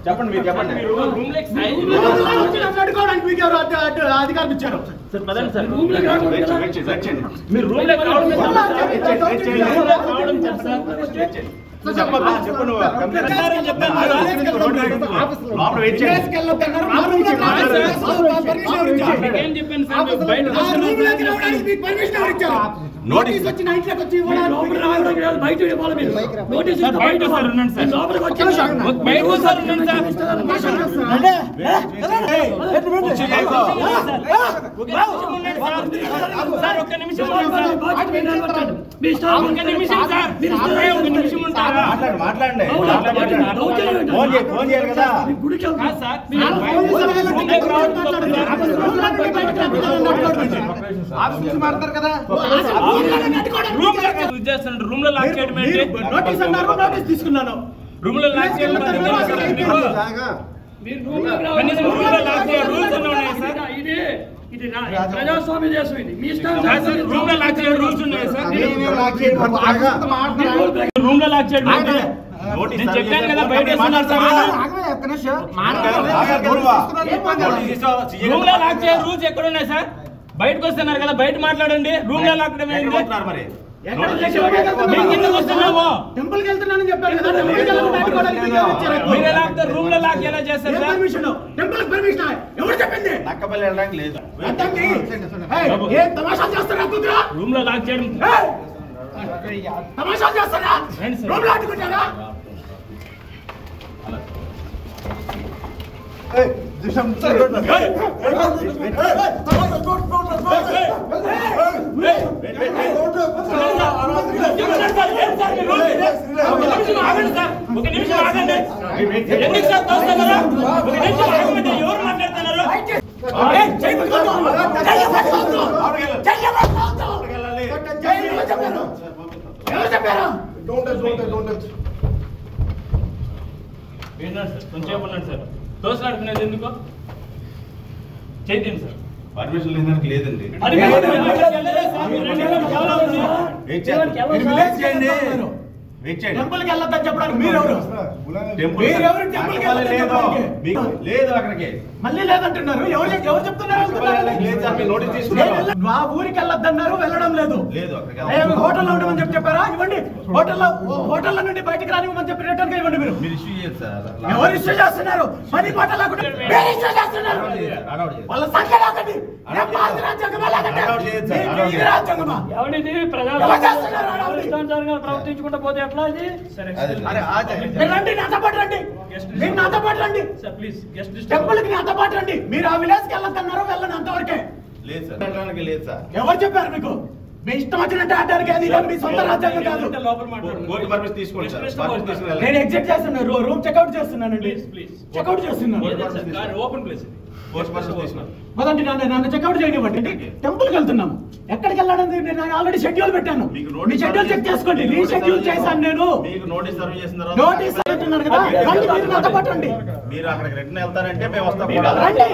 చెప్పండి మీరు చెప్పండి అధికారం ఇచ్చారు మీరు రూమ్ లోకి నోటీస్ వచ్చి నైట్లోకి వచ్చి బయట నోటీస్ మాట్లాడండి ఫోన్ చేయాలి కదా మాట్లాడతారు కదా రూమ్ లో లాక్ చేయడం నోటీస్ అన్నారు నోటీస్ తీసుకున్నాను రూమ్ లో లాక్ చేయడం ప్రజాస్వామ్య దేశం ఇది మీ ఇష్టం రూమ్ లో లాక్ చేయడం రూల్స్ ఉన్నాయి సార్ రూమ్ లో లాక్ చేయడం నేను చెప్పాను కదా బయట రూమ్ లో లాక్ చేయడం రూల్స్ ఎక్కడ ఉన్నాయి సార్ బయటకు వస్తున్నారు కదా బయట మాట్లాడండి రూమ్ లో లాక్ మరి టెంపుల్ కి వెళ్తున్నానని చెప్పారు కదా మీరు ఎలా రూమ్ లో లాక్ ఎలా చేస్తారు పర్మిషన్ టెంపుల్ పర్మిషన్ ఎవరు చెప్పింది నక్కపల్లి వెళ్ళడానికి లేదు ఏం తమాషా చేస్తారా కుదురా రూమ్ లో లాక్ చేయడం తమాషా చేస్తారా రూమ్ లో అడ్డుకుంటారా ఒక నిమిషం ఆగండి ఎందుకు సార్ తోస్తున్నారా ఒక నిమిషం ఆగండి ఎవరు మాట్లాడుతున్నారు కొంచెం ఉన్నాడు సార్ తోసలాడుకునేది ఎందుకు చేయండి సార్ పర్మిషన్ లేదానికి లేదండి టెంపుల్ కి వెళ్ళొద్దని చెప్పడానికి మీరు లేదు అక్కడికి మళ్ళీ లేదంటున్నారు ఎవరు చెప్తున్నారు మా ఊరికి వెళ్ళొద్దన్నారు వెళ్ళడం లేదు హోటల్లో ఉండమని చెప్పారా ఇవ్వండి హోటల్లో నుండి బయటకు రానివ్వమని చెప్పి రిటర్న్ గా ఇవ్వండి మీరు ఎవరు ఇష్యూ చేస్తున్నారు పని పాట వాళ్ళ సంఖ్య ప్రవర్తించుకుంటూ పోతే ఎట్లా ఇది రండి నాతో పాటు రండి మీరు నాతో పాటు రండి టెంపుల్ కి నాతో పాటు రండి మీరు ఆ విలేజ్ కి వెళ్ళొద్దన్నారు వెళ్ళండి అంతవరకే లేదు సార్ ఎవరు చెప్పారు మీకు మీ ఇష్టం వచ్చినట్టు ఆడడానికి అది మీ సొంత రాజ్యాంగం కాదు నేను ఎగ్జిట్ చేస్తున్నాను రూమ్ చెక్అౌట్ చేస్తున్నానండి చెక్అౌట్ చేస్తున్నాను ఓపెన్ ప్లేస్ మొదటి నన్ను చెక్అౌట్ చేయనివ్వండి టెంపుల్ కి వెళ్తున్నాము ఎక్కడికి వెళ్ళడానికి నేను ఆల్రెడీ షెడ్యూల్ పెట్టాను మీ షెడ్యూల్ చెక్ చేసుకోండి మీ షెడ్యూల్ చేశాను నేను నోటీస్ అంటున్నాను కదా రండి మీరు నాతో పాటు రండి మీరు అక్కడికి రిటర్న్ వెళ్తారంటే మేము వస్తాం రండి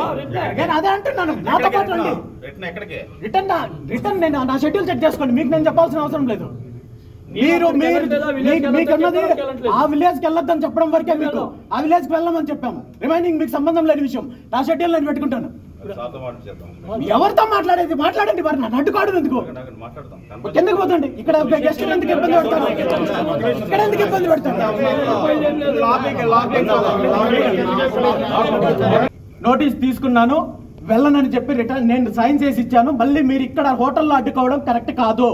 నేను అదే అంటున్నాను నాతో పాటు రండి రిటర్న్ ఎక్కడికి రిటర్న్ నేను నా షెడ్యూల్ చెక్ చేసుకోండి మీకు నేను చెప్పాల్సిన అవసరం లేదు మీకున్నది ఆ విలేజ్ కి వెళ్ళొద్దని చెప్పడం వరకే మీకు ఆ విలేజ్ కి వెళ్ళమని చెప్పాము రిమైనింగ్ మీకు సంబంధం లేని విషయం నా షెడ్యూల్ నేను పెట్టుకుంటాను ఎవరితో మాట్లాడండి మరి నన్ను అడ్డుకోవడం ఎందుకు ఎందుకు పోతండి ఇక్కడ గెస్టులు ఎందుకు ఇబ్బంది పెడతారు ఇక్కడ ఎందుకు ఇబ్బంది పెడతారు నోటీస్ తీసుకున్నాను వెళ్ళనని చెప్పి రిటర్న్ నేను సైన్ చేసి ఇచ్చాను మళ్ళీ మీరు ఇక్కడ హోటల్లో అడ్డుకోవడం కరెక్ట్ కాదు